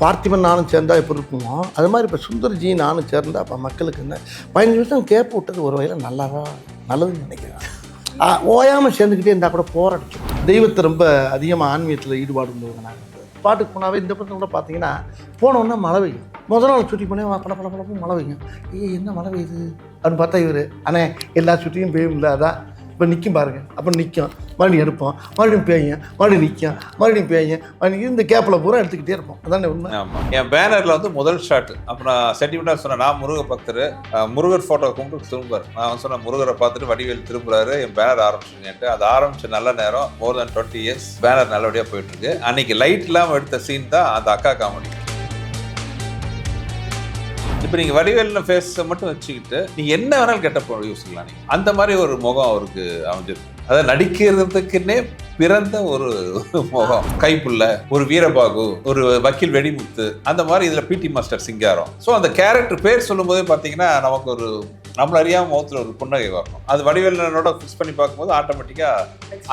பார்த்திபன் நானும் சேர்ந்தா எப்படி இருக்குமோ அது மாதிரி இப்போ சுந்தர்ஜி நானும் சேர்ந்தா அப்போ மக்களுக்கு என்ன 15 நிமிஷம் கேப் விட்டது ஒரு வகையில் நல்லதுன்னு நினைக்கிறேன். ஓயாமல் சேர்ந்துக்கிட்டே இருந்தால் கூட போராடிக்கும். தெய்வத்தை ரொம்ப அதிகமாக ஆன்மீகத்தில் ஈடுபாடு இருந்தவங்க நாங்கள் பாட்டுக்கு போனாவே இந்த படத்தில் கூட பார்த்தீங்கன்னா போனோன்னா மழை பெய்யும். முதல் நாள் சுற்றி போனேன் பல மழை பெய்யும். ஐயோ என்ன மழை பெய்யுது அப்படின்னு பார்த்தா இவர் ஆனால் எல்லா சுற்றியும் பெய்யும்ல அதான் இப்போ நிற்கும் பாருங்கள். அப்புறம் நிற்கும், மறுபடியும் எடுப்போம், மறுபடியும் பேயும், மறுபடியும் நிற்கும், மறுபடியும் பேயும், மறுபடியும் இந்த கேப்பில் பூரா எடுத்துக்கிட்டே இருப்போம். அதானே உண்மை. ஆமாம், என் பேனரில் வந்து முதல் ஷாட் அப்புறம் சென்டிமெண்ட்டாக சொன்னேன். நான் முருக பக்தர், முருகர் ஃபோட்டோ கும்பிட்டு திரும்புவார். நான் சொன்னேன் முருகரை பார்த்துட்டு வடிவேல் திரும்புறாரு, என் பேனர் ஆரம்பிச்சுங்கன்ட்டு. அது ஆரம்பிச்ச நல்ல நேரம், மோர் தென் 20 இயர்ஸ் பேனர் நல்லபடியாக போயிட்டுருக்கு. அன்னைக்கு லைட் இல்லாமல் எடுத்த சீன் தான் அந்த அக்கா காமெடி. இப்போ நீங்கள் வடிவேலின ஃபேஸை மட்டும் வச்சுக்கிட்டு நீங்கள் என்ன வேணாலும் கெட்டப்போ யூஸ் பண்ணலாம். நீங்கள் அந்த மாதிரி ஒரு முகம் அவருக்கு அமைஞ்சிருக்கு. அதை நடிக்கிறதுக்குன்னே பிறந்த ஒரு முகம். கைப்புள்ள, ஒரு வீரபாகு, ஒரு வக்கீல் வெடிமுத்து, அந்த மாதிரி இதில் பிடி மாஸ்டர் சிங்காரம். ஸோ அந்த கேரக்டர் பேர் சொல்லும் போதே பார்த்தீங்கன்னா நமக்கு ஒரு நம்மள அறியாமல் முகத்தில் ஒரு புன்னகை வரணும். அது வடிவேலனோட ஃபிக்ஸ் பண்ணி பார்க்கும்போது ஆட்டோமேட்டிக்காக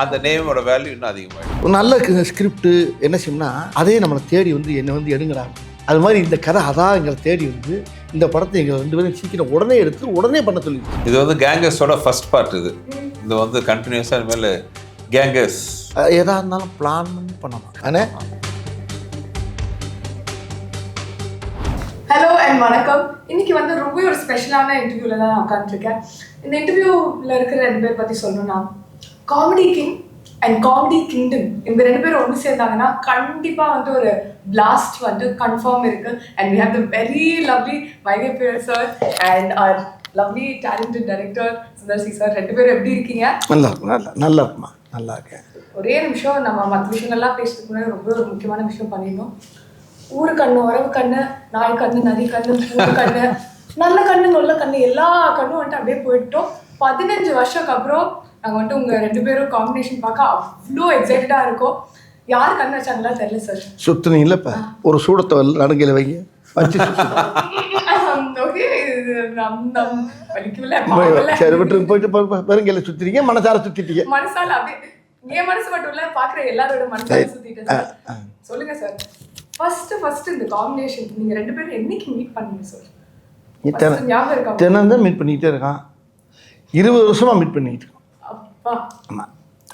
அந்த நேமோட வேல்யூ இன்னும் அதிகமாகிடும். ஒரு நல்ல ஸ்கிரிப்ட் என்ன செய்யணும்னா அதே நம்மளை தேடி வந்து என்னை வந்து எடுங்கிறாங்க. அது மாதிரி இந்த கதை அதான் எங்களை தேடி வந்து இந்த படத்தை எங்கள் 2 பேரும் சீக்கிரம் உடனே எடுத்து உடனே பண்ண சொல்லி. இது வந்து கேங்கர்ஸோட ஃபர்ஸ்ட் பார்ட். இது வந்து கண்டினியூஸாக இனிமேல் கேங்கர்ஸ் எதாக இருந்தாலும் பிளான் பண்ணி பண்ணணும். ஆனால் ஹலோ அண்ட் வணக்கம். இன்னைக்கு வந்து ரொம்ப ஒரு ஸ்பெஷலான இன்டர்வியூவில் தான் நான் உட்காந்துருக்கேன். இந்த இன்டர்வியூவில் இருக்கிற 2 பேர் பற்றி சொல்லணும்னா comedy king and comedy kingdom. இந்த 2 பேரும் ஒன்று சேர்ந்தாங்கன்னா கண்டிப்பாக வந்து ஒரு பிளாஸ்ட் வந்து கன்ஃபார்ம் இருக்கு. And we have the very lovely Vaigai பியர் sir and our lovely talented director Sundar C sir. 2 பேரும் எப்படி இருக்கீங்க? நல்லா இருக்குமா? நல்லா இருக்கேன். ஒரே நிமிஷம், நம்ம மற்ற விஷயங்கள்லாம் பேசுறதுக்கு முன்னாடி ரொம்ப ஒரு முக்கியமான விஷயம் பண்ணிடணும். ஊரு கண்ணு, உறவு கண்ணு, நாய் கண்ணு, நதி கண்ணு, ஊரு கண்ணு, நல்ல கண்ணு, நல்ல கண்ணு, எல்லா கண்ணும் வந்துட்டு அப்படியே போயிட்டோம். 15 வருஷத்துக்கு அப்புறம் நாங்கள் வந்துட்டு உங்கள் 2 பேரும் காம்பினேஷன் பார்க்க அவ்வளோ எக்ஸைட்டடாக இருக்கோம். யார் கண்ணு வச்சாங்களா தெரியல சார். சுற்றுனீங்களா இப்போ ஒரு சூடத்தை நடுங்கையில் வைங்க வச்சு சரி விட்டு போயிட்டு பெருங்கையில சுற்றிட்டீங்க, மனசார சுற்றிட்டீங்க. மனசால அப்படியே என் மனசு மட்டும் இல்லை, பார்க்குற எல்லாரோட மனசால சுற்றிட்டேன் சார். சொல்லுங்கள் சார், ஃபர்ஸ்ட் இந்த காம்பினேஷன் நீங்கள் 2 பேரும் என்னைக்கு மீட் பண்ணீங்க சார்? ஞாபகம் இருக்கா? தினம் மீட் பண்ணிக்கிட்டே இருக்கான். 20 வருஷமாக மீட் பண்ணிக்கிட்டு இருக்கோம். அப்பா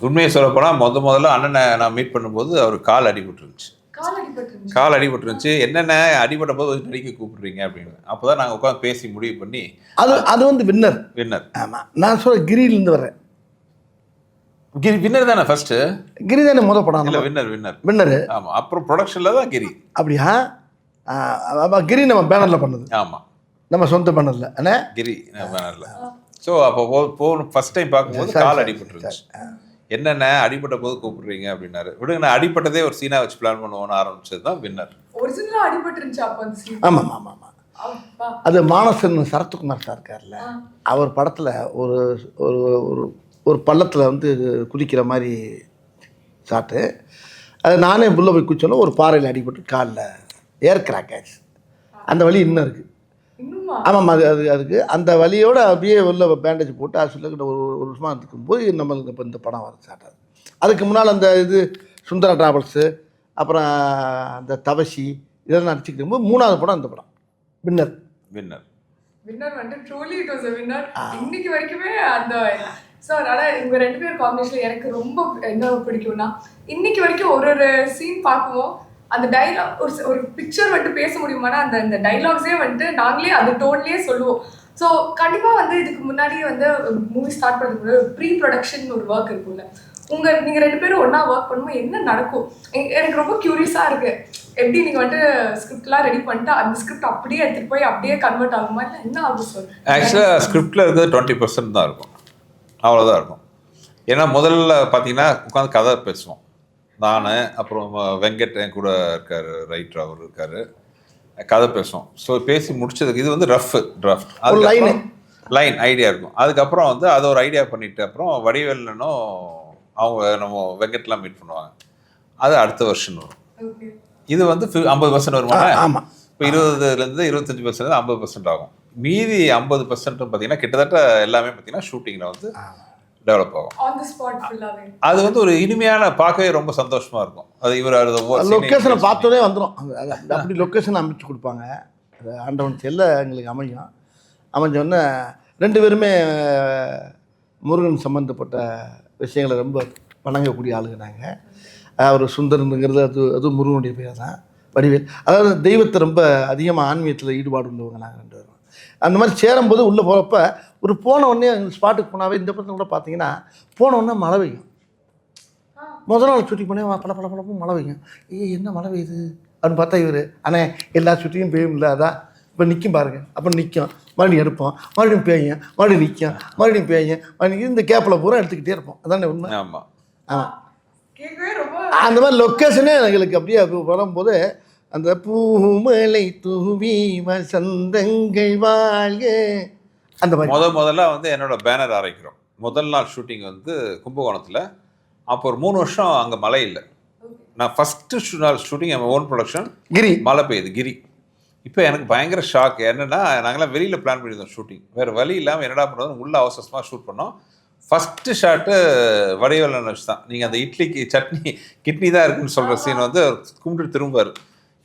உண்மையை சொல்லப்போனால் முதல்ல அண்ணனை நான் மீட் பண்ணும்போது அவர் கால் அடிபட்டுருந்துச்சு. கால் அடிபட்டுருந்துச்சு. என்னென்ன அடிபட்ட போது நடிக்க கூப்பிடுறீங்க அப்படின்னு. அப்போ தான் நாங்கள் உட்காந்து பேசி முடிவு பண்ணி அது வந்து வின்னர். ஆமாம், நான் சொல்ல கிரியிலேருந்து வரேன். கிரி வின்னர் தானே ஃபர்ஸ்ட்? கிரி தானே முதல் படம்? இல்லை, வின்னர். ஆமாம், அப்புறம் ப்ரொடக்ஷனில் தான் கிரி. அப்படியா? கிரி நம்ம பேனரில் பண்ணது. ஆமாம், நம்ம சொந்த பேனரில். அண்ணே கிரி பேனரில். ஸோ அப்போ ஃபர்ஸ்ட் டைம் பார்க்கும்போது கால் அடிபட்டுருந்துச்சு. என்னென்ன அடிபட்ட போது கூப்பிடுறீங்க அப்படின்னாரு. விடுங்க, நான் அடிப்பட்டதே ஒரு சீனா வச்சு பிளான் பண்ணுவோன்னு ஆரம்பிச்சது தான் வின்னர். ஒரிஜினலாக அடிபட்டுருந்துச்சு அப்போ அந்த சீன். ஆமாம். அது மானசன் சரத்குமார் சார் இருக்கார்ல, அவர் படத்தில் ஒரு ஒரு ஒரு பள்ளத்தில் வந்து குதிக்கிற மாதிரி சாட்டு. அது நானே புள்ள போய் குச்சோன்னா ஒரு பாறையில் அடிபட்டு காலில் ஏர் கிராக் ஆச்சு. அந்த வலி இன்னும் இருக்குது. ஆமாம், அதுக்கு அந்த வலியோடு அப்படியே உள்ள பேண்டேஜ் போட்டு ஹாஸ்பிட்டலுக்கிட்ட ஒரு வருஷமாக இருக்கும்போது நம்மளுக்கு இப்போ இந்த படம் வர ஸ்டார்ட். அதுக்கு முன்னால் அந்த இது சுந்தரா டிராவல்ஸு, அப்புறம் அந்த தவசி இதெல்லாம் நடிச்சுக்கிட்டு இருக்கும்போது 3வது படம் இந்த படம் வின்னர் வந்து truly it was a winner. இன்னைக்கு வரைக்குமே அந்த சார். ஆனால் இவங்க 2 பேர் காம்பினேஷனில் எனக்கு ரொம்ப என்ன பிடிக்கும்னா இன்னைக்கு வரைக்கும் ஒரு சீன் பார்க்குவோம், அந்த டைலாக் ஒரு பிக்சர் வந்துட்டு பேச முடியுமானா அந்த டைலாக்ஸே வந்துட்டு நாங்களே அந்த டோன்லேயே சொல்லுவோம். ஸோ கண்டிப்பாக வந்து இதுக்கு முன்னாடியே வந்து மூவி ஸ்டார்ட் பண்ணுறது ப்ரீ ப்ரொடக்ஷன் ஒரு ஒர்க் இருக்கும்ல. நீங்கள் 2 பேரும் ஒன்றா ஒர்க் பண்ணும்போது என்ன நடக்கும்? எனக்கு ரொம்ப க்யூரியஸாக இருக்குது. எப்படி நீங்கள் வந்துட்டு ஸ்கிரிப்ட்லாம் ரெடி பண்ணிட்டு அந்த ஸ்கிரிப்ட் அப்படியே எடுத்துகிட்டு போய் அப்படியே கன்வெர்ட் ஆகுமா, இல்லை என்ன ஆகும் சார்? ஆக்சுவலாக ஸ்கிரிப்டில் இருக்கிறது 20% தான் இருக்கும், அவ்வளோதான் இருக்கும். ஏன்னா முதல்ல பார்த்தீங்கன்னா உட்காந்து கதை பேசுவோம். நான் அப்புறம் வெங்கட் என் கூட இருக்கார், ரைட்டர் அவர் இருக்கார், கதை பேசுவோம். ஸோ பேசி முடிச்சதுக்கு இது வந்து ரஃப் டிராஃப்ட், அது லைன் ஐடியா இருக்கும். அதுக்கப்புறம் வந்து அதை ஒரு ஐடியா பண்ணிட்டு அப்புறம் வடிவேலனும் அவங்க நம்ம வெங்கட்லாம் மீட் பண்ணுவாங்க. அது அடுத்த வருஷன் வரும். இது வந்து 50% வருமா? ஆமாம். இப்போ 20% 25% 50% ஆகும். மீதி 50% பார்த்தீங்கன்னா கிட்டத்தட்ட எல்லாமே பார்த்தீங்கன்னா ஷூட்டிங்கில் வந்து டெவலப் ஆகும். ஆன் தி ஸ்பாட் ஃபுல்லாவே அது வந்து ஒரு இனிமையான பார்க்கவே ரொம்ப சந்தோஷமா இருக்கும். அது இவர் லொக்கேஷனை பார்த்தோன்னே வந்துடும். அப்படி லொக்கேஷன் அமைச்சு கொடுப்பாங்க. அது ஆண்டவன் செல்ல எங்களுக்கு அமைஞ்சோடனே 2 பேருமே முருகன் சம்மந்தப்பட்ட விஷயங்களை ரொம்ப வணங்கக்கூடிய ஆளுங்க நாங்கள். அவர் சுந்தரனுங்கிறது அது முருகனுடைய பேர் தான், வடிவேல். அதாவது தெய்வத்தை ரொம்ப அதிகமாக ஆன்மீகத்தில் ஈடுபாடு உள்ளவங்க நாங்கள் 2 பேரும். அந்த மாதிரி சேரும்போது உள்ளே போகிறப்ப ஒரு போன உடனே அந்த ஸ்பாட்டுக்கு போனாவே இந்த படத்தில் கூட பார்த்தீங்கன்னா போன உடனே மழை பெய்யும். முதல் நாள் ஷூட்டிங் பண்ணி பல மழை பெய்யும். என்ன மழை பெய்யுது அப்படின்னு பார்த்தா இவர் அண்ணே எல்லா ஷூட்டிங்கும் பெய்யும் இல்லை, அதான் இப்போ நிற்கும் பாருங்கள். அப்புறம் நிற்கும், மறுபடியும் எடுப்போம், மறுபடியும் பேயும், மறுபடியும் நிற்கும், மறுபடியும் பேயும், மறுபடியும் இந்த கேப்பில் பூரா எடுத்துக்கிட்டே இருப்போம். அதானே உண்மை. ஆமாம் ஆமாம். அந்த மாதிரி லொக்கேஷனே எங்களுக்கு அப்படியே வரும்போது அந்த பூமலை தூவி வசந்தங்கள் வாழ்க அந்த மாதிரி முதல்ல வந்து என்னோட பேனர் ஆரம்பிக்கிறோம். முதல் நாள் ஷூட்டிங் வந்து கும்பகோணத்தில். அப்போ ஒரு 3 வருஷம் அங்கே மழை இல்லை. நான் ஃபஸ்ட்டு நாள் ஷூட்டிங் என் ஓன் ப்ரொடக்ஷன் கிரி மழை பெய்யுது கிரி. இப்போ எனக்கு பயங்கர ஷாக். என்னென்னா நாங்களாம் வெளியில் பிளான் பண்ணியிருந்தோம் ஷூட்டிங். வேறு வழி இல்லாமல் என்னடா பண்ணுறது உள்ள அவசரமாக ஷூட் பண்ணோம். ஃபஸ்ட்டு ஷாட்டு வடிவேலன் வச்சு தான். நீங்கள் அந்த இட்லிக்கு சட்னி கிட்னி தான் இருக்குன்னு சொல்கிற சீன் வந்து கும்பிட்டு திரும்பார்.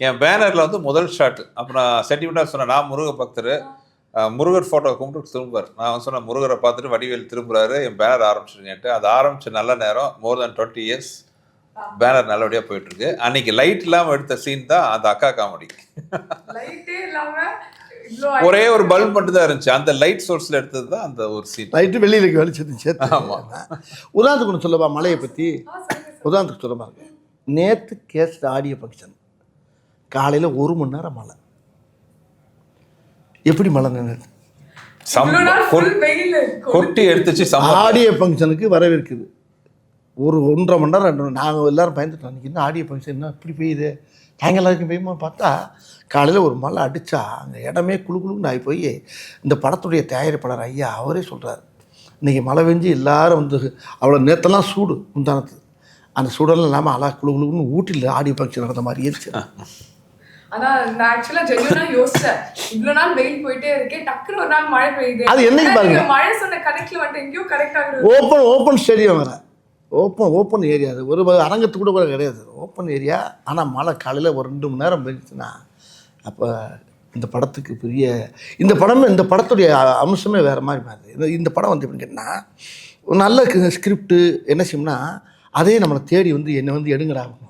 என் பேனரில் வந்து முதல் ஷாட்டு. அப்புறம் நான் சென்டிமெண்ட்டாக சொன்னேன், நான் முருக பக்தர், முருகர் ஃபோட்டோ கும்பிட்டு திரும்பார். நான் வந்து சொன்னேன் முருகரை பார்த்துட்டு வடிவேல் திரும்புறாரு, என் பேனர் ஆரம்பிச்சிருங்கன்ட்டு. அது ஆரம்பித்த நல்ல நேரம், மோர் தென் 20 years பேனர் நல்லபடியாக போயிட்டுருக்கு. அன்றைக்கி லைட் இல்லாமல் எடுத்த சீன் தான் அந்த அக்கா காமெடி. ஒரே ஒரு பல்ப் மட்டும் தான் இருந்துச்சு. அந்த லைட் சோர்ஸில் எடுத்தது தான் அந்த ஒரு சீன். லைட்டு வெளியில் வெளிச்சது. ஆமாம். உதாரணத்துக்கு ஒன்று சொல்லவா மழையை பற்றி? உதாரணத்துக்கு சொல்லமா இருக்கு. நேற்று கேஸ்ட் ஆடியோ ஃபங்க்ஷன் காலையில் 1 மணி நேரம் மழை. எப்படி மழை நின்று கொட்டி எடுத்துச்சு. ஆடியோ ஃபங்க்ஷனுக்கு வரவேற்குது. ஒரு 1.5 மணி நேரம் 2 நாங்கள் எல்லோரும் பயந்துட்டோம். அன்றைக்கி என்ன ஆடியோ ஃபங்க்ஷன் என்ன இப்படி பெய்யுது, நாங்கள் எல்லாருக்கும் பெய்யுமா பார்த்தா காலையில் ஒரு மழை அடித்தா அங்கே இடமே குழுன்னு ஆகி போய் இந்த படத்துடைய தயாரிப்பாளர் ஐயா அவரே சொல்கிறார், இன்றைக்கி மழை பெஞ்சு எல்லோரும் வந்து அவ்வளோ நேற்றெல்லாம் சூடு முந்தானத்து, அந்த சூடெல்லாம் இல்லாமல் அழகா குழுன்னு ஊட்டியில் ஆடியோ ஃபங்க்ஷன் நடந்த மாதிரி இருந்துச்சு. ஆனால் நான் ஆக்சுவலாக ஜென்யூனாக யோசிச்சேன், இவ்வளோ நாள் வெயில் போயிட்டே இருக்கேன், டக்குனு ஒரு நாள் மழை பெய்யுது. அது என்னைக்கு பாருங்க, மழை சொன்ன கனெக்ட்ல வந்துட்டு எங்கேயோ கரெக்ட் ஆகுது. ஓப்பன் ஸ்டேடியம் வேறு, ஓப்பன் ஏரியா. அது ஒரு அரங்கத்து கூட கிடையாது, ஓப்பன் ஏரியா. ஆனால் மழை காலையில் ஒரு 2 மணி நேரம் பெஞ்சுச்சுன்னா அப்போ இந்த படத்துக்கு பெரிய இந்த படத்துடைய அம்சமே வேறு மாதிரி மாறுது. இந்த படம் வந்து எப்படின்னு கேட்டால் ஒரு நல்ல ஸ்கிரிப்டு என்ன செய்யும்னா அதே நம்மளை தேடி வந்து என்னை வந்து எடுங்கடாகும்.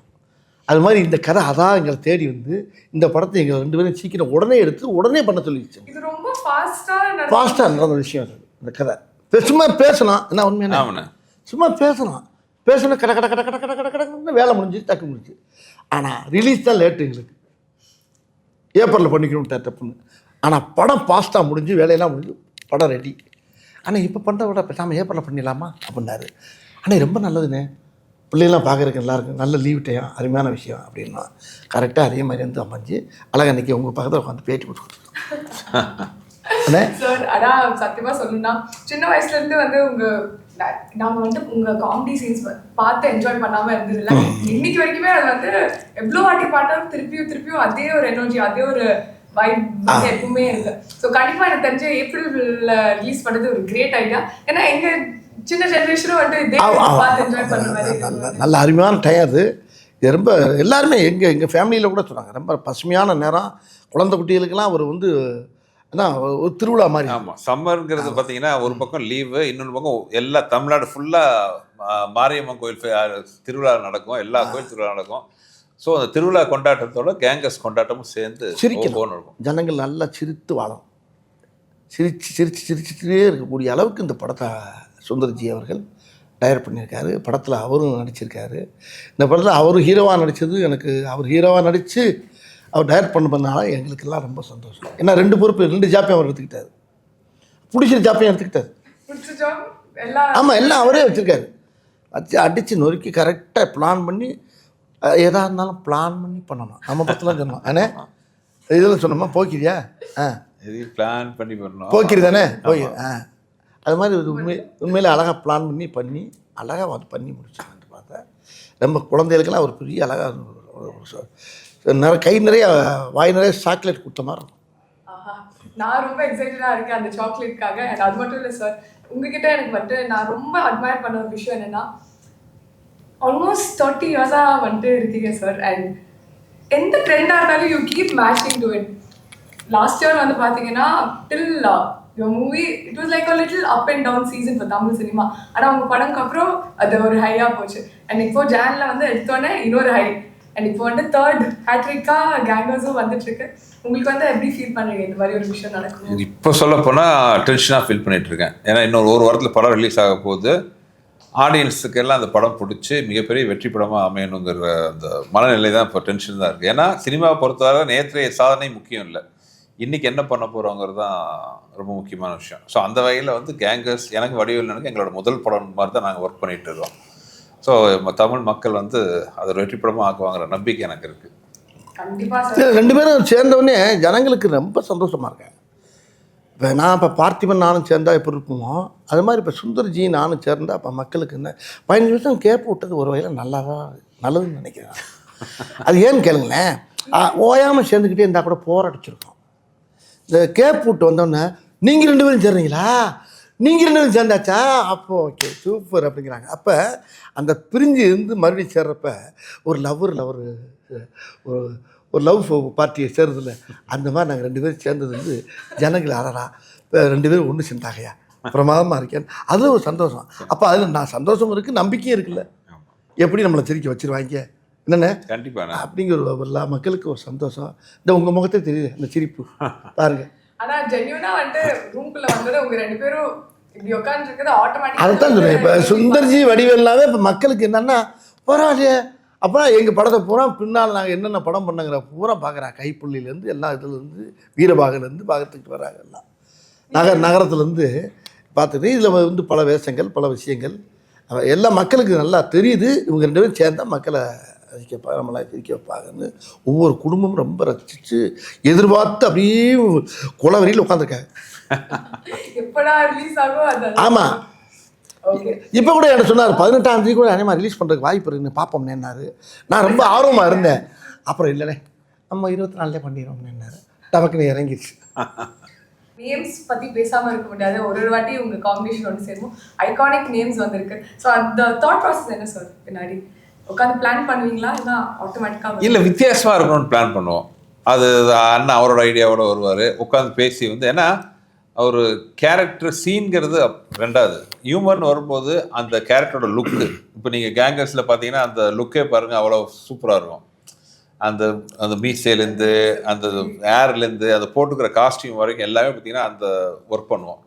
அது மாதிரி இந்த கதை அதான் எங்களை தேடி வந்து இந்த படத்தை எங்களை 2 பேரும் சீக்கிரம் உடனே எடுத்து உடனே பண்ண சொல்லிடுச்சு. இது ரொம்ப ஃபாஸ்ட்டாக நடந்த விஷயம் அது. இந்த கதை சும்மா பேசலாம், என்ன உண்மையான சும்மா பேசணும் கட கட கட கட கட கட கடன்னு வேலை முடிஞ்சு டக்கு முடிஞ்சு. ஆனால் ரிலீஸ் தான் லேட்டு எங்களுக்கு, ஏப்ரலில் பண்ணிக்கணும் டப்புன்னு. ஆனால் படம் ஃபாஸ்ட்டாக முடிஞ்சு வேலையெல்லாம் முடிஞ்சு படம் ரெடி. ஆனால் இப்போ பண்ணுறத விட பேசாமல் ஏப்ரலில் பண்ணிடலாமா அப்படின்னாரு. ஆனால் ரொம்ப நல்லதுண்ணே, பிள்ளைகள்லாம் பார்க்குறதுக்கு நல்லாயிருக்கும், நல்ல லீவ் டைம், அருமையான விஷயம் அப்படின்னா கரெக்டாக அதே மாதிரி வந்து அமைஞ்சு அழகாக அன்றைக்கி உங்கள் பக்கத்தில் உட்காந்து பேட்டி கொடுத்துருக்கோம். சார் அதான் சத்தியமாக சொல்லணும்னா சின்ன வயசுலேருந்து வந்து நாங்கள் வந்து உங்கள் காமெடி சீன்ஸ் பார்த்து என்ஜாய் பண்ணாமல் இருந்ததில்லை. இன்னைக்கு வரைக்குமே அது வந்து எவ்வளோ வாட்டி பாட்டாலும் திருப்பியும் அதே ஒரு எனர்ஜி, அதே ஒரு வைப் வந்து எப்பவுமே இருக்கு. ஸோ கண்டிப்பாக எனக்கு தெரிஞ்ச ஏப்ரலில் ரிலீஸ் பண்ணது ஒரு கிரேட் ஐடியா. ஏன்னா எங்கள் சின்ன ஜென்ரேஷனும் வந்து இதே பார்த்து என்ஜாய் பண்ணுற மாதிரி நல்ல அருமையான டைம் அது. இது ரொம்ப எல்லாருமே எங்கள் ஃபேமிலியில் கூட சொன்னாங்க, ரொம்ப பசுமையான நேரம், குழந்தை குட்டிகளுக்கெல்லாம் ஒரு வந்து அதான் ஒரு திருவிழா மாதிரி. ஆமாம், சம்மருங்கிறது பார்த்தீங்கன்னா ஒரு பக்கம் லீவு, இன்னொரு பக்கம் எல்லா தமிழ்நாடு ஃபுல்லாக மாரியம்மன் கோயில் திருவிழா நடக்கும், எல்லா கோயில் திருவிழா நடக்கும். ஸோ அந்த திருவிழா கொண்டாட்டத்தோட கேங்கஸ் கொண்டாட்டமும் சேர்ந்து சிரிக்கணும் இருக்கும். ஜனங்கள் நல்லா சிரித்து வாழும், சிரிச்சுட்டே இருக்கக்கூடிய அளவுக்கு இந்த படத்தை சுந்தர்ஜி அவர்கள் டைரக்ட் பண்ணியிருக்காரு. படத்தில் அவரும் நடிச்சிருக்காரு. இந்த படத்தில் அவர் ஹீரோவாக நடித்தது எனக்கு, அவர் ஹீரோவாக நடித்து அவர் டைரக்ட் பண்ணனால எங்களுக்கெல்லாம் ரொம்ப சந்தோஷம். ஏன்னா 2 பொறுப்பு 2 ஜாப்பையும் அவர் எடுத்துக்கிட்டார், பிடிச்ச ஜாப்பையும் எடுத்துக்கிட்டார். ஆமாம், எல்லாம் அவரே வச்சுருக்காரு. அடித்து நொறுக்கி கரெக்டாக பிளான் பண்ணி எதாக இருந்தாலும் பிளான் பண்ணி பண்ணணும். நம்ம படத்தில் சொன்னோம் ஆனால் இதில் சொன்னோமா போக்கிரியா பிளான் பண்ணி பண்ணணும், போக்கிரி தானே போய் அது மாதிரி உண்மையிலே அழகாக பிளான் பண்ணி அழகாக வந்து பண்ணி முடிச்சாங்கன்னு பார்த்தேன். நம்ம குழந்தைகளுக்கெல்லாம் ஒரு பெரிய அழகாக கை நிறைய வாய் நிறைய சாக்லேட் கொடுத்த மாதிரி இருக்கும். நான் ரொம்ப எக்ஸைட்டடாக இருக்கேன் அந்த சாக்லேட்காக. அது மட்டும் இல்லை சார், உங்ககிட்ட எனக்கு வந்துட்டு நான் ரொம்ப அட்மையர் பண்ண ஒரு விஷயம் என்னன்னா, ஆல்மோஸ்ட் 30 இயர்ஸாக வந்துட்டு இருக்கீங்க சார். அண்ட் எந்த ட்ரெண்டாக இருந்தாலும் you keep matching to it. Last year வந்து பார்த்தீங்கன்னா டில் your movie it was like a little up and down season for Tamil cinema. ஆனால் உங்கள் படம்க்கு அப்புறம் அது ஒரு ஹையாக போச்சு. அண்ட் இப்போ ஜான்ல வந்து எடுத்தோன்னே இன்னொரு ஹை. அண்ட் இப்போ வந்து தேர்ட் ஹேட்ரிக்காக கேங்கர்ஸும் வந்துட்டுருக்கு. உங்களுக்கு வந்து எப்படி ஃபீல் பண்ணுறீங்க இந்த மாதிரி ஒரு விஷயம் நடக்கும்? இப்போ சொல்ல போனால் டென்ஷனாக ஃபீல் பண்ணிட்டு இருக்கேன். ஏன்னா இன்னொரு ஒரு வாரத்தில் படம் ரிலீஸ் ஆக போகுது. ஆடியன்ஸுக்கு எல்லாம் அந்த படம் பிடிச்சி மிகப்பெரிய வெற்றி படமாக அமையணுங்கிற அந்த மனநிலை தான் இப்போ டென்ஷன் தான் இருக்குது. ஏன்னா சினிமாவை பொறுத்தவரை நேற்றைய சாதனை முக்கியம் இல்லை, இன்றைக்கி என்ன பண்ண போகிறோங்கிறது தான் ரொம்ப முக்கியமான விஷயம். ஸோ அந்த வகையில் வந்து கேங்கர்ஸ் எனக்கு வடிவேலனுக்கு எங்களோட முதல் படம் மாதிரி தான் நாங்கள் ஒர்க் பண்ணிகிட்டு இருக்கோம். ஸோ தமிழ் மக்கள் வந்து அதை வெற்றி படமாக ஆக்குவாங்கிற நம்பிக்கை எனக்கு இருக்குது. கண்டிப்பாக ரெண்டு பேரும் சேர்ந்தவொடனே ஜனங்களுக்கு ரொம்ப சந்தோஷமாக இருக்கேன். இப்போ நான் இப்போ பார்த்திபன் நானும் சேர்ந்தா எப்படி இருக்குமோ அது மாதிரி இப்போ சுந்தர்ஜி நானும் சேர்ந்தா அப்போ மக்களுக்கு என்ன 15 நிமிஷம் கேப் விட்டது ஒரு வகையில் நல்லதுன்னு நினைக்கிறேன். அது ஏன்னு கேளுங்களேன், ஓயாமல் சேர்ந்துக்கிட்டே இருந்தால் கூட போராடிச்சிருக்கோம். இந்த கேப் விட்டு வந்தோடனே நீங்கள் 2 பேரும் சேர்றீங்களா, நீங்கள் 2 பேரும் சேர்ந்தாச்சா, அப்போ ஓகே சூப்பர் அப்படிங்கிறாங்க. அப்போ அந்த பிரிஞ்சு இருந்து மறுபடியும் சேர்றப்ப ஒரு ஒரு லவ் பார்ட்டியை சேர்றதில்ல, அந்த மாதிரி நாங்கள் 2 பேரும் சேர்ந்தது வந்து ஜனங்கள் அறடா இப்போ 2 பேரும் ஒன்று சேர்ந்தாகையா பிரமாதமாக இருக்கேன், அதில் ஒரு சந்தோஷம். அப்போ அதில் நான் சந்தோஷம் இருக்குது, நம்பிக்கையும் இருக்குல்ல. எப்படி நம்மளை சிரிக்க வச்சுருவாங்க என்னென்ன கண்டிப்பாக அப்படிங்கிற எல்லா மக்களுக்கு ஒரு சந்தோஷம். இந்த உங்கள் முகத்தே தெரியுது அந்த சிரிப்பு பாருங்க. ஆனால் ஜென்யூனா வந்துட்டு ரூம்குள்ளே வந்தது உங்கள் 2 பேரும் இப்படி உட்காந்துருக்குது ஆட்டோமேட்டிக். அதைத்தான் சொல்கிறேன். இப்போ சுந்தர்ஜி வடிவேல்னாவே இப்போ மக்களுக்கு என்னென்னா பரவாயில்லையே, அப்போ எங்கள் படத்தை பூரா பின்னால் நாங்கள் என்னென்ன படம் பண்ணங்கிற பூரா பார்க்குறா, கைப்புள்ளிலேருந்து எல்லா இதுலேருந்து வீரபாகலேருந்து பார்த்துக்கிட்டு வராங்க. எல்லாம் நகரத்துலேருந்து பார்த்துட்டு இதில் வந்து பல வேஷங்கள் பல விஷயங்கள் எல்லா மக்களுக்கு நல்லா தெரியுது. இவங்க 2 பேரும் சேர்ந்தால் மக்களை ரசிக்கப்பாங்க, நம்மளை சிரிக்க வைப்பாங்கன்னு ஒவ்வொரு குடும்பமும் ரொம்ப ரசித்து எதிர்பார்த்து அப்படியே குளவரியில் உட்காந்துருக்காங்க. எப்படா ரிலீஸ் ஆகும் அது. ஆமாம், இப்போ கூட என்ன சொன்னார் 18ஆம் தேதி கூட அதே மாதிரி ரிலீஸ் பண்ணுறதுக்கு வாய்ப்பு இருக்குன்னு பார்ப்போம்னேன்னாரு. நான் ரொம்ப ஆர்வமாக இருந்தேன். அப்புறம் இல்லைண்ணே நம்ம 24 பண்ணிடுறோம்னாரு. டபக்குன்னு இறங்கிடுச்சு. நேம்ஸ் பற்றி பேசாமல் இருக்க முடியாது. ஒரு வாட்டி உங்கள் காம்பினேஷன் ஒன்று சேரும் ஐகானிக் நேம்ஸ் வந்திருக்கு. ஸோ அந்த தாட் ப்ராசஸ் என்ன சார்? பின்னாடி உட்காந்து பிளான் பண்ணுவீங்களா இல்லை ஆட்டோமேட்டிக்காக? இல்லை, வித்தியாசமாக இருக்கணும்னு பிளான் பண்ணுவோம். அது அண்ணன் அவரோட ஐடியாவோட வருவார், உட்காந்து பேசி வந்து. ஏன்னா ஒரு கேரக்டர் சீன்கிறது ரெண்டாவது, ஹியூமர்னு வரும்போது அந்த கேரக்டரோட லுக்கு. இப்போ நீங்கள் கேங்கர்ஸில் பார்த்தீங்கன்னா அந்த லுக்கே பாருங்கள் அவ்வளோ சூப்பராக இருக்கும். அந்த அந்த மீசைலேருந்து அந்த ஏர்லேருந்து அதை போட்டுக்கிற காஸ்டியூம் வரைக்கும் எல்லாமே பார்த்தீங்கன்னா அந்த ஒர்க் பண்ணுவோம்.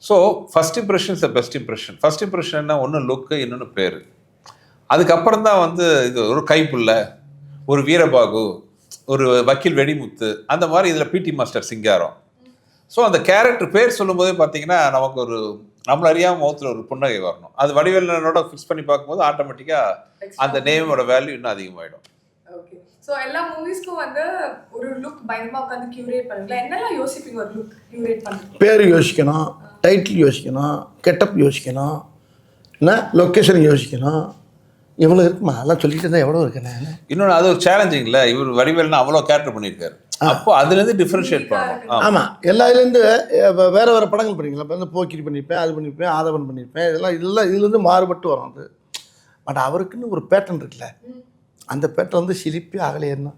So first impression is the best impression. First இம்ப்ரெஷன்னா ஒன்று லுக்கு, இன்னொன்று பேர். அதுக்கப்புறம் தான் வந்து இது ஒரு கைப்புள்ள, ஒரு வீரபாகு, ஒரு வக்கீல் வெடிமுத்து, அந்த மாதிரி இதில் பிடி மாஸ்டர் சிங்காரம். ஸோ அந்த கேரக்டர் பேர் சொல்லும்போதே பார்த்தீங்கன்னா நமக்கு ஒரு நம்மள அறியாமல் முகத்தில் ஒரு புன்னகை வரணும். அது வடிவேலனோட ஃபிக்ஸ் பண்ணி பார்க்கும்போது ஆட்டோமேட்டிக்காக அந்த நேமோட வேல்யூ இன்னும் அதிகமாகிடும். ஓகே. ஸோ எல்லா மூவிஸ்க்கும் வந்து ஒரு லுக் பயங்கரமாக உட்காந்து கியூரேட் பண்ணுங்களா? என்னெல்லாம் யோசிப்பீங்க ஒரு லுக் கியூரேட் பண்ணுறது? பேர் யோசிக்கணும், டைட்டில் யோசிக்கணும், கெட்டப் யோசிக்கணும், என்ன லொக்கேஷன் யோசிக்கணும். எவ்வளோ இருக்குமா அதெல்லாம் சொல்லிட்டு இருந்தால் எவ்வளோ இருக்குண்ணே. இன்னொன்று அது ஒரு சேலஞ்சிங் இல்லை. இவர் வடிவேல்னா அவ்வளோ கேரக்டர் பண்ணியிருக்காரு. அப்போ அதுலேருந்து டிஃப்ரென்ஷியேட் பண்ணணும். ஆமாம், எல்லா இதுலேருந்து வேறு வேறு படங்கள் பண்ணிக்கலாம். இப்போ வந்து போக்கிரி பண்ணியிருப்பேன், அது பண்ணியிருப்பேன், ஆதவன் பண்ணியிருப்பேன், இதெல்லாம் இதுலேருந்து மாறுபட்டு வரும் அது. பட் அவருக்குன்னு ஒரு பேட்டர்ன் இருக்குல்ல, அந்த பேட்டர்ன் வந்து சிலிப்பி அகலையேன்னா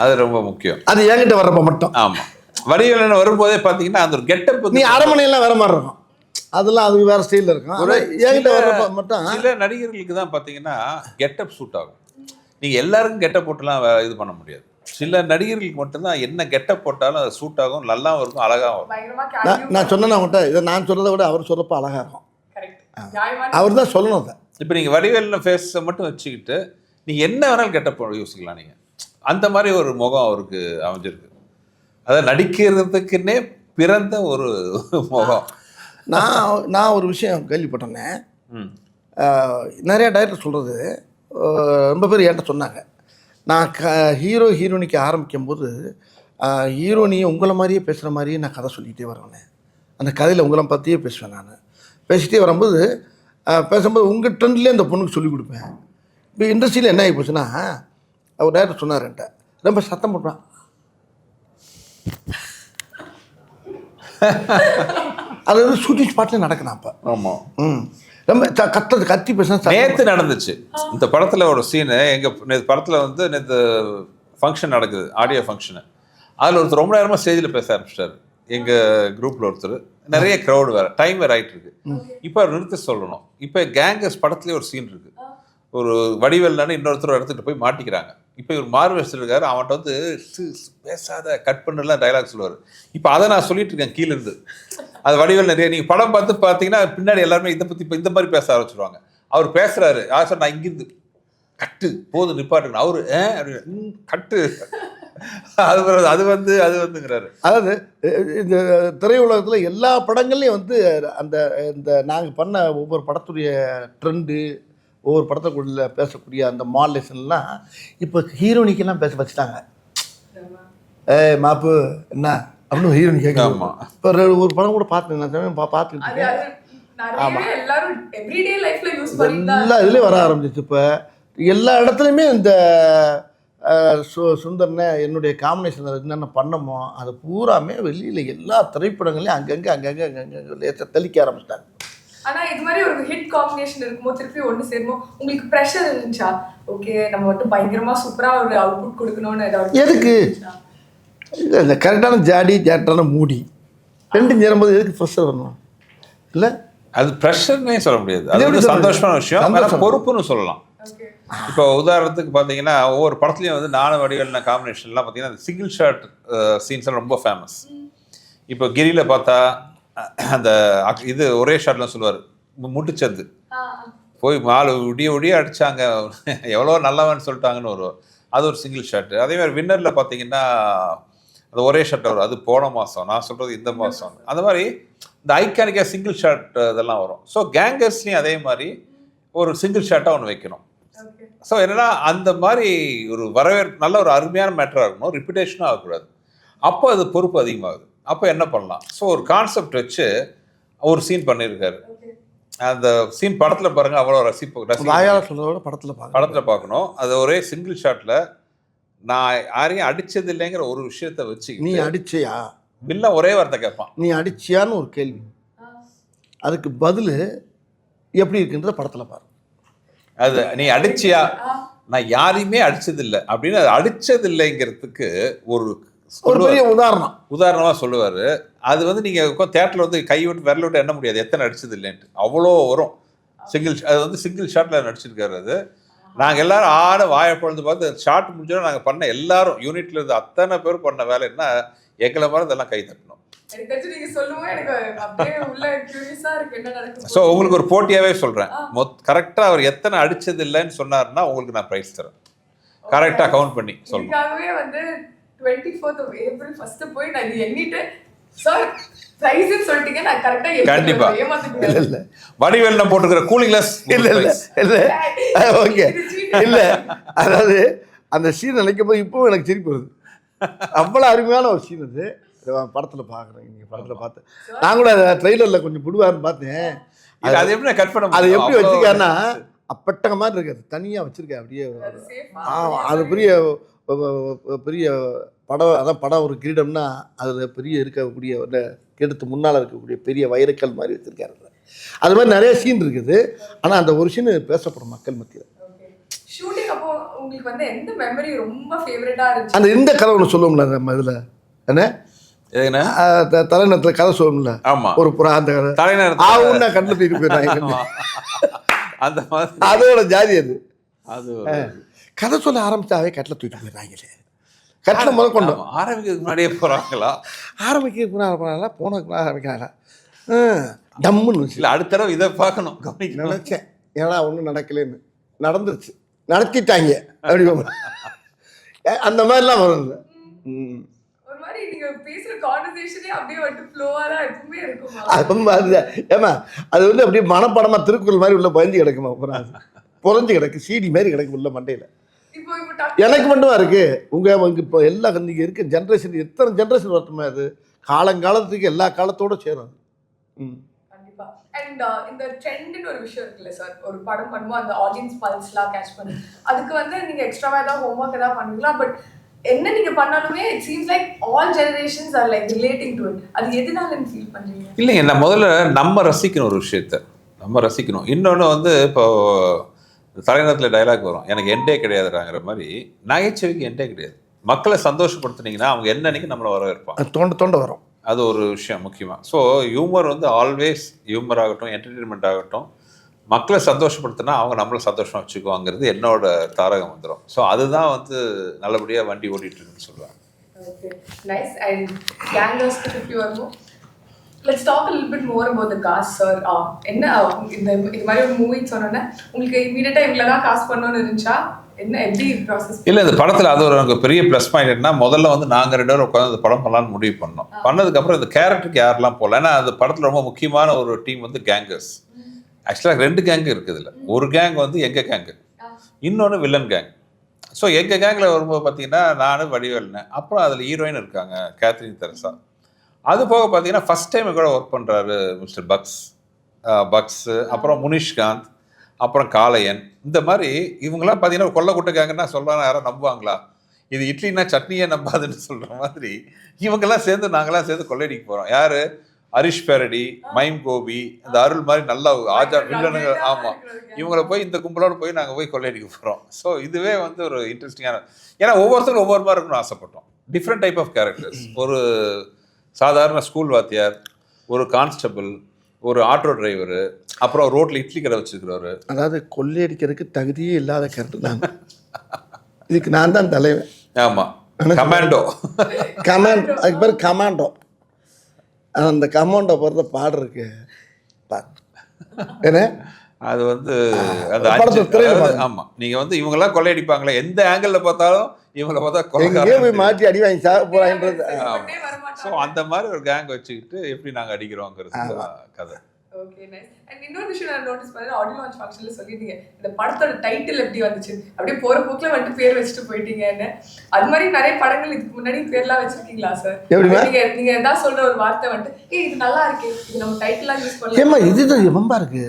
அது ரொம்ப முக்கியம். அது என்கிட்ட வர்றப்ப மட்டும். ஆமாம், வடிவேலன் வரும்போதே பார்த்தீங்கன்னா அந்த ஒரு கெட்டப் நீ அரமனையெல்லாம் வேற மாதிரி இருக்கும், அதெல்லாம் அது வேறு ஸ்டைலில் இருக்கும். என்கிட்ட வர்றப்ப மட்டும் சில நடிகர்களுக்கு தான் பார்த்தீங்கன்னா கெட்டப் சூட் ஆகும். நீங்கள் எல்லாருக்கும் கெட்டப் போட்டுலாம் இது பண்ண முடியாது. சில நடிகர்களுக்கு மட்டும்தான் என்ன கெட்டப் போட்டாலும் அது சூட் ஆகும், நல்லாவும் இருக்கும், அழகாகவும் இருக்கும். நான் சொன்னேன் அவங்கள்ட்ட, இதை நான் சொல்கிறத விட அவர் சொல்கிறப்ப அழகாக இருக்கும். அவர் தான் சொல்லணும் அதை. இப்போ நீங்கள் வடிவேலில் ஃபேஸை மட்டும் வச்சுக்கிட்டு நீங்கள் என்ன வேணாலும் கெட்டப் யோசிக்கலாம். நீங்கள் அந்த மாதிரி ஒரு முகம் அவருக்கு அமைஞ்சிருக்கு. அதை நடிக்கிறதுக்குன்னே பிறந்த ஒரு முகம். நான் ஒரு விஷயம் கேள்விப்பட்டேன்னே, நிறையா டைரக்டர் சொல்கிறது ரொம்ப பேர் என்கிட்ட சொன்னாங்க. நான் ஹீரோயினிக்கு ஆரம்பிக்கும்போது ஹீரோயினியை உங்களை மாதிரியே பேசுகிற மாதிரியே நான் கதை சொல்லிகிட்டே வருவேன். அந்த கதையில் உங்களை பற்றியே பேசுவேன். நான் பேசிகிட்டே வரும்போது பேசும்போது உங்கள் ட்ரெண்ட்லேயே அந்த பொண்ணுக்கு சொல்லிக் கொடுப்பேன். இப்போ இண்டஸ்ட்ரியில் என்ன ஆகி போச்சுன்னா, அவர் டைரக்டர் சொன்னார் என்கிட்ட, ரொம்ப சத்தம் போட்டான். அது வந்து ஷூட்டிங் ஸ்பாட்ல நடக்கணும் அப்போ. ஆமாம். ரொம்ப கத்தி பேச நேற்று நடந்துச்சு இந்த படத்தில் ஒரு சீனு. எங்கள் படத்தில் வந்து நேற்று ஃபங்க்ஷன் நடக்குது, ஆடியோ ஃபங்க்ஷனு. அதில் ஒருத்தர் ரொம்ப நேரமாக ஸ்டேஜில் பேச ஆரம்பிச்சிட்டாரு. எங்கள் குரூப்பில் ஒருத்தர், நிறைய க்ரௌடு வேறு, டைம் வேறு ஆகிட்டு இருக்கு. இப்போ நிறுத்த சொல்லணும். இப்போ கேங்கஸ் படத்துலேயே ஒரு சீன் இருக்குது. ஒரு வடிவேல்னு இன்னொருத்தர் எடுத்துகிட்டு போய் மாட்டிக்கிறாங்க. இப்போ இவர் மார்வெஸ்டர் இருக்காரு, அவன்கிட்ட வந்து பேசாத கட் பண்ணலாம் டைலாக் சொல்லுவார். இப்போ அதை நான் சொல்லிட்டு இருக்கேன் கீழேருந்து. அது வடிவேல் நிறைய நீங்கள் படம் பார்த்தீங்கன்னா பின்னாடி எல்லாருமே இதை பற்றி இப்போ இந்த மாதிரி பேச ஆரம்பிச்சிருவாங்க. அவர் பேசுகிறாரு, யார் சார் நான் இங்கிருந்து கட்டு போது நிப்பாட்டுக்கணும், அவரு அப்படின்னு கட்டு அது வந்துங்கிறாரு. அதாவது இந்த திரையுலகத்தில் எல்லா படங்கள்லையும் வந்து அந்த இந்த நாங்கள் பண்ண ஒவ்வொரு படத்துடைய ட்ரெண்டு, ஒவ்வொரு படத்துக்குள்ள பேசக்கூடிய அந்த மாடலேஷன்லாம் இப்போ ஹீரோனிக்கெல்லாம் பேச வச்சுட்டாங்க. மாப்பு என்ன அப்படின்னு ஹீரோனி கேட்கலாமா? இப்போ ஒரு படம் கூட பார்த்துருக்கேன், பார்த்துட்டு எல்லா இதுலேயும் வர ஆரம்பிச்சிச்சு. இப்போ எல்லா இடத்துலையுமே இந்த சுந்தர்னே என்னுடைய காம்பினேஷன் என்னென்ன பண்ணமோ அது பூராமே வெளியில் எல்லா திரைப்படங்களையும் அங்கங்கே தெளிக்க ஆரம்பிச்சிட்டாங்க. ஆனா இது மாதிரி ஒரு ஹிட் காம்பினேஷன் இருக்கும்போது திருப்பி ஒன்று சேரும்போது உங்களுக்கு ப்ரெஷர் இருந்துச்சா? ஓகே நம்ம மட்டும் பயங்கரமா சூப்பரா ஒரு அவுட்புட் கொடுக்கணும்னு ஏதாவது எதுக்கு இல்லை இந்த கரெக்டான ஜாட்டான மூடி ரெண்டும் சேரும்போது எதுக்கு ப்ரெஷர் வரணும்? இல்லை அது ப்ரெஷர்னே சொல்ல முடியாது, அது ஒரு சந்தோஷமான விஷயம், பொறுப்புன்னு சொல்லலாம். இப்போ உதாரணத்துக்கு பார்த்தீங்கன்னா ஒவ்வொரு படத்துலையும் வந்து நானும் வடிவேல் காம்பினேஷன்லாம் பார்த்தீங்கன்னா அந்த சிங்கிள் ஷாட் சீன்ஸ் எல்லாம் ரொம்ப ஃபேமஸ். இப்போ கிரியில் பார்த்தா அந்த இது ஒரே ஷாட்லாம் சொல்லுவார், முட்டுச்சந்து போய் மாலு விடிய அடித்தாங்க எவ்வளோ நல்லவன்னு சொல்லிட்டாங்கன்னு வரும், அது ஒரு சிங்கிள் ஷாட்டு. அதேமாதிரி வின்னரில் பார்த்தீங்கன்னா அது ஒரே ஷாட் வரும், அது போன மாதம், நான் சொல்கிறது இந்த மாதம். அந்த மாதிரி இந்த ஐக்கானிக்காக சிங்கிள் ஷாட் இதெல்லாம் வரும். ஸோ கேங்கர்ஸ்லேயும் அதே மாதிரி ஒரு சிங்கிள் ஷாட்டாக ஒன்று வைக்கணும். ஸோ என்னன்னா அந்த மாதிரி ஒரு நல்ல ஒரு அருமையான மேட்டராக இருக்கணும், ரிப்பிட்டேஷனும் ஆகக்கூடாது. அப்போ அது பொறுப்பு அதிகமாகுது. அப்போ என்ன பண்ணலாம்? ஸோ ஒரு கான்செப்ட் வச்சு ஒரு சீன் பண்ணியிருக்காரு. அந்த சீன் படத்தில் பாருங்கள், அவ்வளோ படத்தில் பார்க்கணும். அது ஒரே சிங்கிள் ஷாட்டில் நான் யாரையும் அடித்தது இல்லைங்கிற ஒரு விஷயத்த வச்சு நீ அடிச்சியா வில்ல ஒரே வார்த்தை கேட்பான், நீ அடிச்சியான்னு ஒரு கேள்வி, அதுக்கு பதில் எப்படி இருக்குன்றத படத்தில் பாரு. அது நீ அடிச்சியா, நான் யாரையுமே அடிச்சதில்லை அப்படின்னு அது அடிச்சதில்லைங்கிறதுக்கு ஒரு பெரிய உதாரணமாக சொல்லுவார். அது வந்து நீங்கள் தேட்டரில் வந்து கை விட்டு விரல விட்டு எண்ண முடியாது எத்தனை அடிச்சது இல்லைன்ட்டு, அவ்வளோ வரும். அது வந்து சிங்கிள் ஷாட்டில் நடிச்சிருக்காரு. அது நாங்கள் எல்லாரும் ஆட வாயை பொழுது பார்த்து ஷார்ட் முடிஞ்சோன்னா நாங்கள் பண்ண எல்லாரும் யூனிட்ல இருந்து அத்தனை பேர் பண்ண வேலை என்ன, எங்களை மாதிரி இதெல்லாம் கை தட்டணும். ஸோ உங்களுக்கு ஒரு போட்டியாகவே சொல்கிறேன், கரெக்டாக அவர் எத்தனை அடிச்சது இல்லைன்னு சொன்னார்னா உங்களுக்கு நான் ப்ரைஸ் தரேன், கரெக்டாக கவுண்ட் பண்ணி சொல்லுங்கள். வந்து 24th of April ஃபர்ஸ்ட் போய் நான் இது எண்ணிட்டு சார் பிரைஸ் சொல்லிட்டீங்க, நான் கரெக்டா கண்டிப்பா இல்ல வடிவேல் நான் போட்டுக்கிற கூலிங் கிளாஸ் இல்ல ஓகே இல்ல, அதாவது அந்த சீன் நினைக்கும் போது இப்போ எனக்கு சிரிப்பு வருது. அவ்வளோ அருமையான ஒரு சீன் அது. படத்தில் பார்க்குறேன், நீங்கள் படத்தில் பார்த்தேன், நான் கூட ட்ரெய்லரில் கொஞ்சம் புடுவாருன்னு பார்த்தேன். அது எப்படி கட் பண்ண, அது எப்படி வச்சுருக்காருன்னா அப்பட்டங்க மாதிரி இருக்காது, தனியாக வச்சுருக்கேன் அப்படியே. அது பெரிய பெரிய படம், அதான் படம் ஒரு கிரீடம்னா அதில் பெரிய இருக்கக்கூடிய ஒரு கிரீடத்து முன்னால் இருக்கக்கூடிய பெரிய வைரக்கல் மாதிரி வச்சுருக்காரு. அது மாதிரி நிறைய சீன் இருக்குது. ஆனால் அந்த ஒரு சீன் பேசப்படும் மக்கள் மத்தியில். ஷூட்டிங் அப்போ உங்களுக்கு வந்து எந்த மெமரி ரொம்ப ஃபேவரட்டாக இருந்துச்சு? அந்த இந்த கதை ஒன்று சொல்லுவோம்ல நம்ம இதில் என்ன தலைநகரத்தில் கதை சொல்லுவோம்ல, ஒரு புறா அந்த கதை தலைநகரம் கண்ணில் தூக்கிட்டு போயிடுறாங்க, அந்த மாதிரி அதோட ஜாதி அது. அது கதை சொல்ல ஆரம்பிச்சாவே கட்டில் தூக்கிட்டு போயிடுறாங்களே, கட்டில் முதல் கொண்டு ஆரம்பிக்கிறதுக்கு முன்னாடியே போகிறாங்களா, ஆரம்பிக்கிறதுக்கு முன்னாடி போனாங்களா, போனதுக்கு ஆரம்பிக்கிறாங்களா, டம்முன்னு இல்லை அடுத்த தடவை இதை பார்க்கணும் கவனிக்க நினச்சேன். ஏன்னா ஒன்றும் நடக்கலைன்னு, நடந்துருச்சு, நடத்திட்டாங்க அப்படி அந்த மாதிரிலாம் வரும். ஒரு மாதிரி நீங்க பேசுற கான்வர்சேஷனே அப்படியே வந்து ஃப்ளோவா தான் எப்பவுமே இருக்குமா? ஏமா அது வந்து அப்படியே மனப்படமா திருக்குறள் மாதிரி உள்ள பயந்து கிடக்குமா, புறஞ்சு கிடக்கு, சீடி மாதிரி கிடக்கு உள்ள மண்டையில. எனக்கு மட்டுமா இருக்கு, உங்க இப்போ எல்லா நீங்க இருக்க ஜென்ரேஷன் எத்தனை ஜென்ரேஷன் வரட்டுமே, அது காலங்காலத்துக்கு எல்லா காலத்தோட சேரும். கண்டிப்பா. அண்ட் இந்த ட்ரெண்ட்னு ஒரு விஷயம் இருக்குல்ல சார், ஒரு படம் பண்ணுவோம் அந்த ஆடியன்ஸ் பல்ஸ்லாம் கேட்ச் பண்ணி, அதுக்கு வந்து நீங்க எக்ஸ்ட்ராவா ஏதாவது ஹோம்ஒர்க் ஏதாவது பண்ணுவீங்களா? பட் என்ன நீங்க பண்ணாலுமே it seems like all generations are like relating to it. அது எதனாலன்னு ஃபீல் பண்றீங்க? இல்லைங்க, நான் முதல்ல நம்ம ரசிக்கணும் ஒரு விஷயத்த, நம்ம ரசிக்கணும். இன்னொன்று வந்து இப்போ தலைநகரத்தில் டைலாக் வரும், எனக்கு எண்டே கிடையாதுறாங்கிற மாதிரி. நகைச்சுவைக்கு எண்டே கிடையாது. மக்களை சந்தோஷப்படுத்துனீங்கன்னா அவங்க என்னன்னைக்கு நம்மளை வரவேற்பாங்க. தோண்ட தோண்ட வரும். அது ஒரு விஷயம் முக்கியமாக. ஸோ ஹியூமர் வந்து ஆல்வேஸ், ஹியூமர் ஆகட்டும், என்டர்டெயின்மெண்ட் ஆகட்டும், மக்களை சந்தோஷப்படுத்தினா அவங்க நம்மளை சந்தோஷமாக வச்சுக்குவாங்கிறது என்னோட தாரகம் வந்துடும். ஸோ அதுதான் வந்து நல்லபடியாக வண்டி ஓட்டிகிட்டு இருக்குன்னு சொல்லுவாங்க. Okay, nice. And Gangers if you are more. Let's talk a little bit more about the cast, sir. என்ன இந்த மாதிரி ஒரு மூவி சொன்னோன்னே உங்களுக்கு இமீடியட்டாக இவ்வளோ தான் காஸ்ட் பண்ணணும்னு இருந்துச்சா? என்ன எப்படி ப்ராசஸ்? இல்லை, இந்த படத்தில் அது ஒரு எனக்கு பெரிய ப்ளஸ் பாயிண்ட் என்ன, முதல்ல வந்து நாங்கள் 2 பேரும் உட்காந்து இந்த படம் பண்ணலான்னு முடிவு பண்ணோம். பண்ணதுக்கப்புறம் இந்த கேரக்டருக்கு யாரெல்லாம் போகல, ஏன்னா அந்த படத்தில் ரொம்ப முக்கியமான ஒரு டீம் வந்து கேங்கர்ஸ். ஆக்சுவலாக 2 கேங்கு இருக்குது இல்லை. ஒரு கேங் வந்து எங்கள் கேங்கு, இன்னொன்று வில்லன் கேங். ஸோ எங்கள் கேங்கில் வரும்போது பார்த்தீங்கன்னா நான் வடிவேல்னேன், அப்புறம் அதில் ஹீரோயின் இருக்காங்க கேத்ரின் தெரசா. அது போக பார்த்தீங்கன்னா ஃபஸ்ட் டைம் கூட ஒர்க் பண்ணுறாரு மிஸ்டர் பக்ஸு, அப்புறம் முனிஷ்காந்த், அப்புறம் காளையன். இந்த மாதிரி இவங்கெல்லாம் பார்த்தீங்கன்னா கொல்ல குட்டைக்காங்கன்னா சொல்கிறாங்க, யாரும் நம்புவாங்களா? இது இட்லினா சட்னியே நம்பாதுன்னு சொல்கிற மாதிரி இவங்கெல்லாம் சேர்ந்து நாங்களாம் சேர்ந்து கொள்ளையடிக்க போகிறோம். யார்? ஹரிஷ் பேரடி, மைம் கோபி, இந்த அருள் மாதிரி நல்லா ஆஜா வில்லனுங்க. ஆமாம், இவங்கள போய் இந்த கும்பலோடு போய் நாங்கள் போய் கொள்ளையடிக்க போகிறோம். ஸோ இதுவே வந்து ஒரு இன்ட்ரெஸ்டிங்கான, ஏன்னா ஒவ்வொருத்தரும் ஒவ்வொரு மாதிரி இருக்கணும்னு ஆசைப்பட்டோம். Different type of characters. ஒரு சாதாரண ஸ்கூல் வாத்தியார், ஒரு கான்ஸ்டபிள், ஒரு ஆட்டோ டிரைவரு, அப்புறம் ரோட்டில் இட்லி கடை வச்சுருக்கிறவர். அதாவது கொள்ளையடிக்கிறதுக்கு தகுதியே இல்லாத கேரக்டர் தான். இதுக்கு நான் தான் தலைவன். ஆமாம், கமாண்டோ. அதுக்கு பேர் கமாண்டோ. அந்த கமாண்டோ போகிறத பாடுறதுக்கு என்ன அது வந்து அந்த ஆமாம், நீங்கள் வந்து இவங்கெல்லாம் கொள்ளையடிப்பாங்களே, எந்த ஆங்கிளில் பார்த்தாலும் இவங்களை பார்த்தா போய் மாற்றி அடி வாங்கி சாக போகிறான்றது. ஸோ அந்த மாதிரி ஒரு கேங் வச்சுக்கிட்டு எப்படி நாங்கள் அடிக்கிறோங்கிறது கதை. Okay, nice. அண்ட் இன்னொரு விஷயம் நான் நோட்டீஸ் பண்ணேன், ஆடியோ லான்ச் ஃபங்க்ஷன்ல சொல்லிட்டீங்க இந்த படத்தோட டைட்டில் எப்படி வந்துச்சு, அப்படியே போற போக்குல வந்து பேர் வச்சுட்டு போயிட்டீங்கன்னு. அது மாதிரி நிறைய படங்கள் இதுக்கு முன்னாடி பேர்லாம் வச்சிருக்கீங்களா சார்? நீங்க ஏதாவது சொல்ற ஒரு வார்த்தை வந்து இது நல்லா இருக்கு, இது நம்ம டைட்டிலா யூஸ் பண்ணலாம். ஏமா இதுதான் ரொம்ப இருக்கு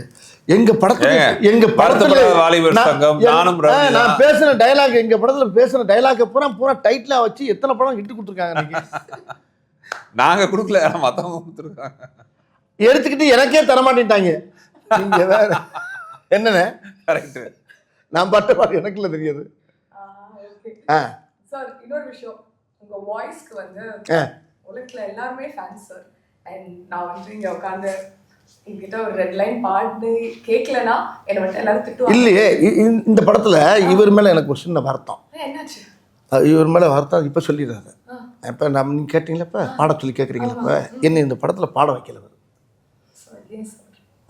எங்க படத்துல வாலிபர் சங்கம், நானும் நான் பேசுன டயலாக், எங்க படத்துல பேசுன டயலாக் பூரா டைட்டிலா வச்சு எத்தனை படம் இட்டு கொடுத்துருக்காங்க. நாங்க கொடுக்கல, மத்தவங்க கொடுத்துருக்காங்க. எடுத்துக்கிட்டு எனக்கே தரமாட்டேன்ட்டாங்க. நீங்க வேற என்னண்ணே? கரெக்ட். நான் பட்ட பாட்டு எனக்கு இல்லை தெரியாது. சார் இன்னொரு விஷயம், உங்க வாய்ஸ்க்கு வந்து உலகத்துல எல்லாருமே ஃபேன்ஸ் சார். அண்ட் நான் வந்து இங்க உட்காந்து என்கிட்ட ஒரு ரெட் லைன் பாட்டு கேட்கலன்னா என்னை வந்து எல்லாரும் திட்டுவாங்க. இல்லையே, இந்த படத்துல இவர் மேல எனக்கு ஒரு சின்ன வருத்தம். என்னாச்சு? இவர் மேலே வருத்தம் இப்போ சொல்லிடுறாரு. இப்போ நம்ம நீங்கள் கேட்டீங்களா, இப்போ பாட சொல்லி கேட்குறீங்களா, இப்போ என்ன இந்த படத்தில் பாட வைக்கல.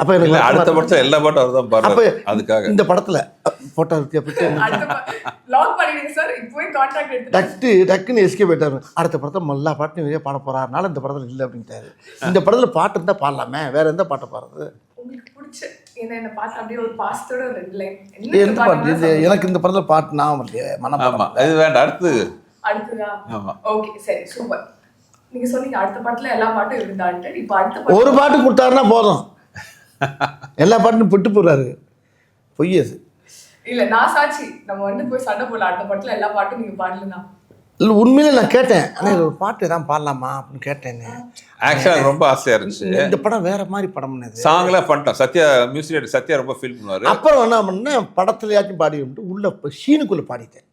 அப்போ எனக்கு அடுத்த படத்தில் எல்லா பாட்டும் அவர் தான் பாடுறாரு. அதுக்காக இந்த படத்தில் போட்டோ டக்குன்னு எஸ்கேப் ஆயிட்டாரு. அடுத்த படத்தில் எல்லா பாட்டும் வெளியே பாட போறாருனால இந்த படத்தில் இல்லை அப்படின்ட்டாரு. இந்த படத்தில் பாட்டு இருந்தால் பாடலாமே, வேற எந்த பாட்டை பாடுறது? எனக்கு இந்த படத்தில் பாட்டு நான் இது வேண்டாம், அடுத்து நீங்க சொன்னீங்க அடுத்த படத்துல எல்லா பாட்டும் இருந்தான்ட்டு. இப்போ அடுத்த ஒரு பாட்டு கொடுத்தாருன்னா போதும், எல்லா பாட்டும் விட்டு போறாரு. பொய்யது இல்ல, நான் சாட்சி. நம்ம வந்து போய் சண்டை போடல, அடுத்த படத்துல எல்லா பாட்டும் நீங்க பாடலனா இல்லை. உண்மையிலே நான் கேட்டேன், ஆனால் ஒரு பாட்டு எதாவது பாடலாமா அப்படின்னு கேட்டேன். ஆக்சுவலாக ரொம்ப ஆசையா இருந்துச்சு. இந்த படம் வேற மாதிரி படம், சாங்லாம் பண்ணிட்டோம். சத்யா மியூசிக், சத்யா ரொம்ப ஃபீல் பண்ணுவாரு. அப்புறம் என்ன பண்ணேன், படத்துலயாச்சும் பாடி உள்ள சீனுக்குள்ள பாடிட்டேன்.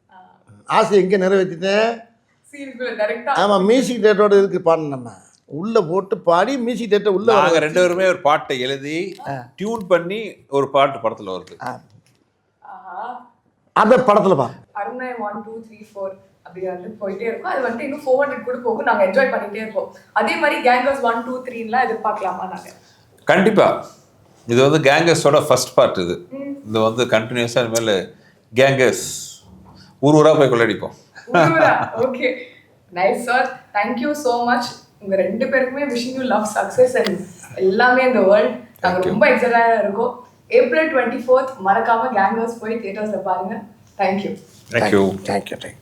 ஆசை எங்கே நிறைவேற்றிட்டேன். ஆமாம், மியூசிக் டேரக்டரோட இருக்கு பாடணும், நம்ம உள்ள போட்டு பாடி மியூசிக் டேரக்டர் உள்ள. நாங்கள் 2 பேருமே ஒரு பாட்டை எழுதி டியூன் பண்ணி ஒரு பாட்டு படத்தில் வருது. அந்த படத்தில் பா அருணை 1 2 3 4 அப்படி வந்து போயிட்டே இருக்கும். அது வந்து இன்னும் 400 கூட போகும். நாங்கள் என்ஜாய் பண்ணிட்டே இருப்போம். அதே மாதிரி கேங்கர்ஸ் 1 2 3லாம் எதிர்பார்க்கலாமா? நாங்கள் கண்டிப்பாக இது வந்து கேங்கர்ஸோட ஃபர்ஸ்ட் பார்ட். இது வந்து கண்டினியூஸாக இனிமேல் கேங்கர்ஸ் ஊராக போய் கொள்ளடிப்போம். Okay, nice sir, thank you so much. உங்கள் 2 பேருக்குமே wishing you love, success and எல்லாமே இந்த வேர்ல்ட். நாங்கள் ரொம்ப எக்ஸைட்டடாக இருக்கோம். April 24th மறக்காம கேங்கர்ஸ் போய் தியேட்டர்ஸில் பாருங்க. தேங்க்யூ.